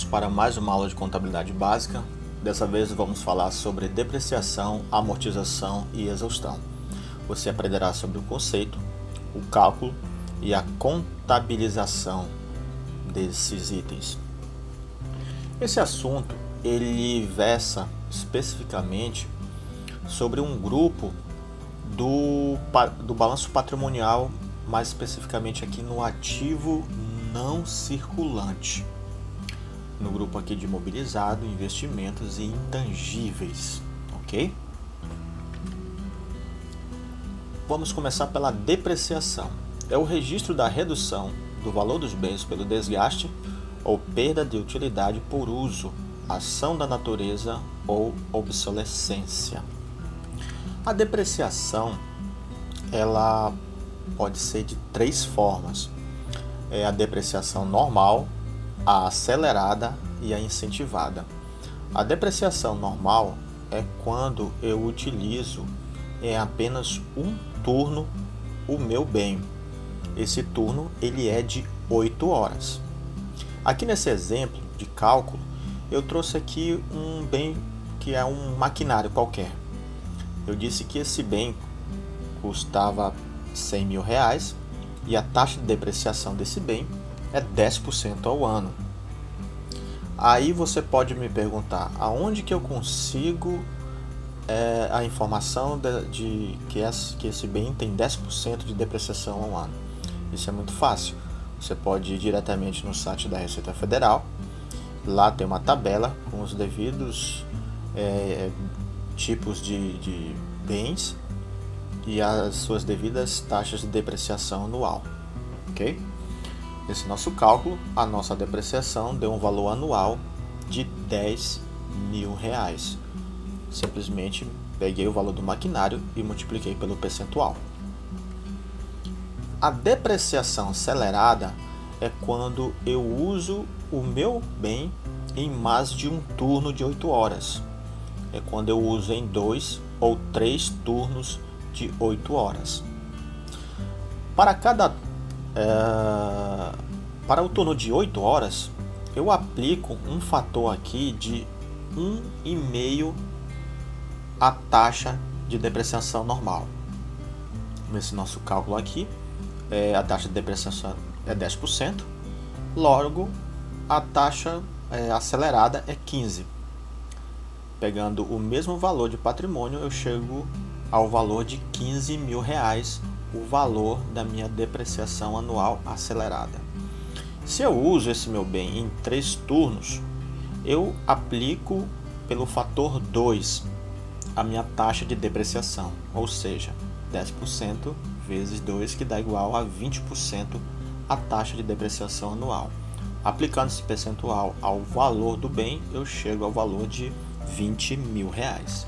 Para mais uma aula de contabilidade básica. Dessa vez vamos falar sobre depreciação, amortização e exaustão. Você aprenderá sobre o conceito, o cálculo e a contabilização desses itens. Esse assunto ele versa especificamente sobre um grupo do balanço patrimonial, mais especificamente aqui no ativo não circulante. No grupo aqui de imobilizado, investimentos e intangíveis, ok? Vamos começar pela depreciação. É o registro da redução do valor dos bens pelo desgaste ou perda de utilidade por uso, ação da natureza ou obsolescência. A depreciação, ela pode ser de três formas. É a depreciação normal, a acelerada e a incentivada. A depreciação normal é quando eu utilizo em apenas um turno o meu bem. Esse turno ele é de 8 horas. Aqui nesse exemplo de cálculo, eu trouxe aqui um bem que é um maquinário qualquer. Eu disse que esse bem custava R$100.000 e a taxa de depreciação desse bem é 10% ao ano. Aí você pode me perguntar, aonde que eu consigo a informação de que esse bem tem 10% de depreciação ao ano? Isso é muito fácil. Você pode ir diretamente no site da Receita Federal. Lá tem uma tabela com os devidos tipos de bens e as suas devidas taxas de depreciação anual, ok? Nesse nosso cálculo, a nossa depreciação deu um valor anual de R$10.000. Simplesmente peguei o valor do maquinário e multipliquei pelo percentual. A depreciação acelerada é quando eu uso o meu bem em mais de um turno de 8 horas. É quando eu uso em 2 ou 3 turnos de 8 horas. Para o turno de 8 horas, eu aplico um fator aqui de 1,5 a taxa de depreciação normal. Nesse nosso cálculo aqui, a taxa de depreciação é 10%, logo a taxa acelerada é 15%. Pegando o mesmo valor de patrimônio, eu chego ao valor de R$15.000, o valor da minha depreciação anual acelerada. Se eu uso esse meu bem em 3 turnos, eu aplico pelo fator 2 a minha taxa de depreciação, ou seja, 10% vezes 2, que dá igual a 20% a taxa de depreciação anual. Aplicando esse percentual ao valor do bem, eu chego ao valor de R$20.000.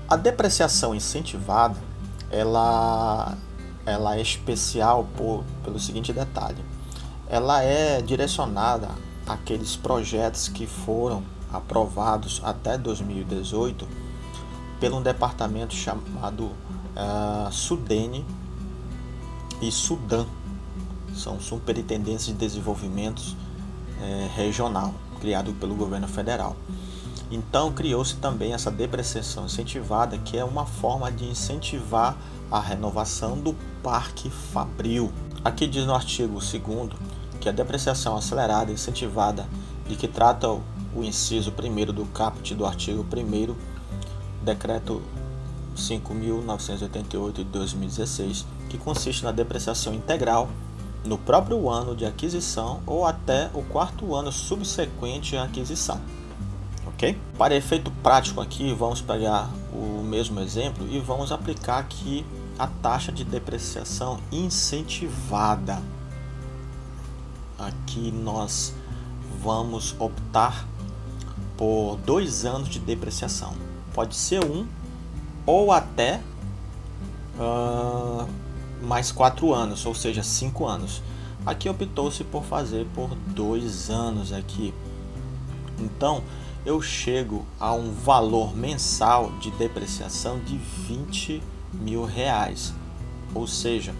A depreciação incentivada, ela é especial pelo seguinte detalhe. Ela é direcionada àqueles projetos que foram aprovados até 2018 pelo departamento chamado SUDENE e SUDAM. São Superintendências de Desenvolvimento Regional, criado pelo governo federal. Então criou-se também essa depreciação incentivada, que é uma forma de incentivar a renovação do parque fabril. Aqui diz no artigo 2º que a depreciação acelerada incentivada, de que trata o inciso 1º do caput do artigo 1º, decreto 5.988 de 2016, que consiste na depreciação integral no próprio ano de aquisição ou até o 4º ano subsequente à aquisição. Okay? Para efeito prático aqui, vamos pegar o mesmo exemplo e vamos aplicar aqui a taxa de depreciação incentivada. Aqui nós vamos optar por 2 anos de depreciação. Pode ser 1 ou até mais 4 anos, ou seja, 5 anos. Aqui optou-se por fazer por 2 anos aqui. Então, eu chego a um valor mensal de depreciação de R$20.000. Ou seja,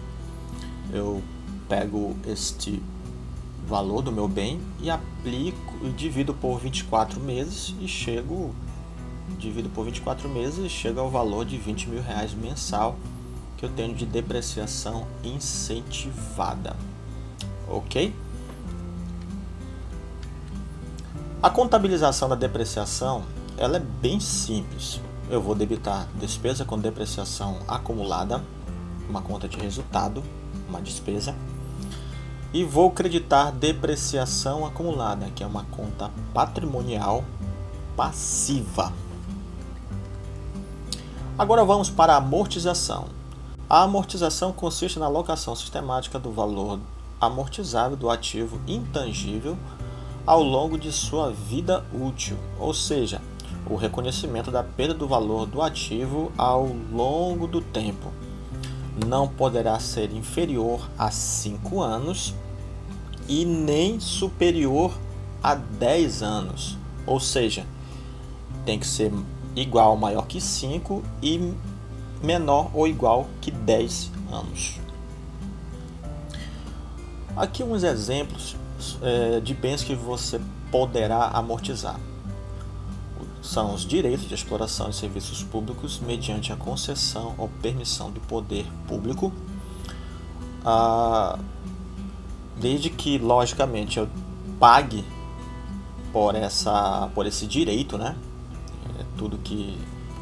eu pego este valor do meu bem e aplico e divido por 24 meses e chego ao valor de R$ 20.000 mensal que eu tenho de depreciação incentivada. Ok? A contabilização da depreciação ela é bem simples. Eu vou debitar despesa com depreciação acumulada, uma conta de resultado, uma despesa, e vou creditar depreciação acumulada, que é uma conta patrimonial passiva. Agora vamos para a amortização. A amortização consiste na alocação sistemática do valor amortizável do ativo intangível ao longo de sua vida útil, ou seja, o reconhecimento da perda do valor do ativo ao longo do tempo. Não poderá ser inferior a 5 anos e nem superior a 10 anos, ou seja, tem que ser igual ou maior que 5 e menor ou igual que 10 anos. Aqui uns exemplos de bens que você poderá amortizar. São os direitos de exploração de serviços públicos mediante a concessão ou permissão do poder público, desde que, logicamente, eu pague por esse direito, né? Tudo que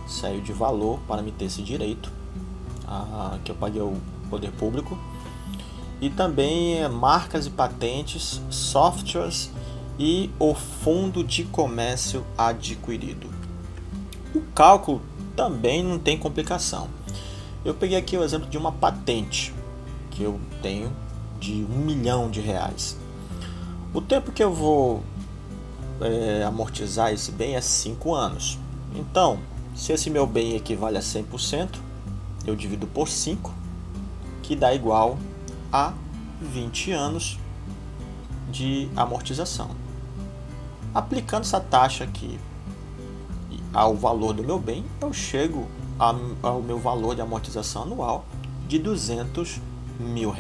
saiu de valor para me ter esse direito, que eu paguei ao poder público. E também marcas e patentes, softwares e o fundo de comércio adquirido. O cálculo também não tem complicação. Eu peguei aqui o exemplo de uma patente que eu tenho de R$ 1 milhão. O tempo que eu vou amortizar esse bem é 5 anos. Então, se esse meu bem equivale a 100%, eu divido por 5, que dá igual a 20 anos de amortização. Aplicando essa taxa aqui ao valor do meu bem, eu chego ao meu valor de amortização anual de R$ 200 mil.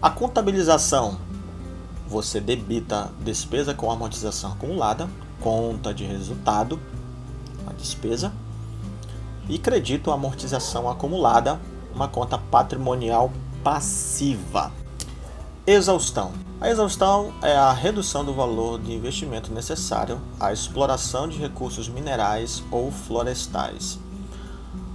A contabilização, você debita despesa com amortização acumulada, conta de resultado, a despesa, e credito a amortização acumulada, uma conta patrimonial passiva. Exaustão. A exaustão é a redução do valor de investimento necessário à exploração de recursos minerais ou florestais.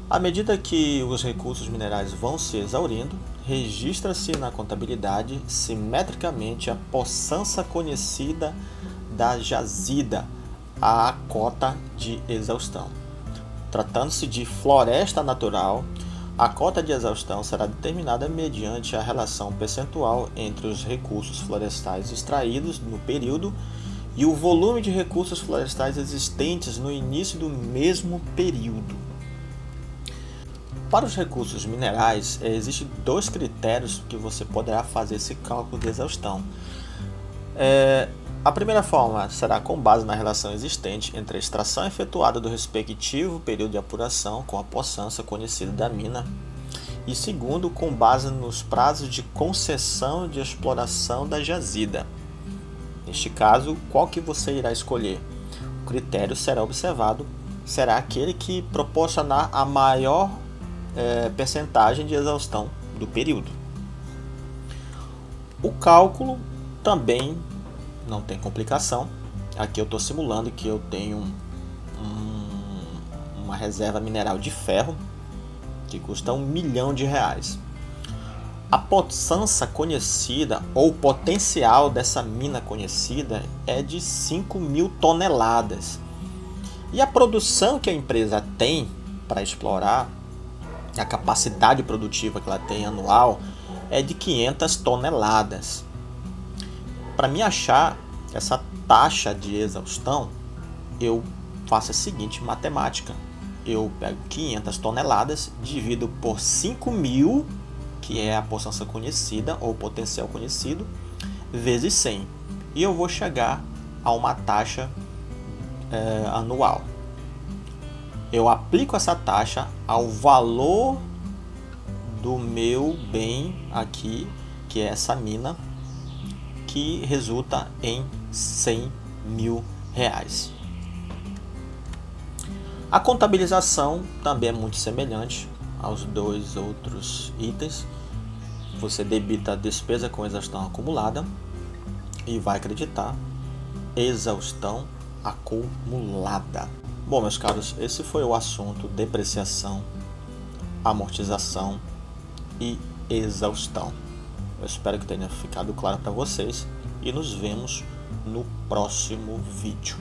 À medida que os recursos minerais vão se exaurindo, registra-se na contabilidade simetricamente a possança conhecida da jazida à cota de exaustão. Tratando-se de floresta natural, a cota de exaustão será determinada mediante a relação percentual entre os recursos florestais extraídos no período e o volume de recursos florestais existentes no início do mesmo período. Para os recursos minerais, existem 2 critérios que você poderá fazer esse cálculo de exaustão. A primeira forma será com base na relação existente entre a extração efetuada do respectivo período de apuração com a possança conhecida da mina. E segundo, com base nos prazos de concessão de exploração da jazida. Neste caso, qual que você irá escolher? O critério será observado, será aquele que proporcionar a maior percentagem de exaustão do período. O cálculo também não tem complicação. Aqui eu estou simulando que eu tenho uma reserva mineral de ferro que custa R$ 1 milhão. A possança conhecida ou potencial dessa mina conhecida é de 5.000 toneladas. E a produção que a empresa tem para explorar, a capacidade produtiva que ela tem anual é de 500 toneladas. Para me achar essa taxa de exaustão, eu faço a seguinte matemática. Eu pego 500 toneladas, divido por 5.000, que é a possança conhecida ou potencial conhecido, vezes 100. E eu vou chegar a uma taxa anual. Eu aplico essa taxa ao valor do meu bem aqui, que é essa mina que resulta em R$100.000. A contabilização também é muito semelhante aos dois outros itens. Você debita a despesa com exaustão acumulada e vai acreditar exaustão acumulada. Bom, meus caros, esse foi o assunto depreciação, amortização e exaustão. Eu espero que tenha ficado claro para vocês e nos vemos no próximo vídeo.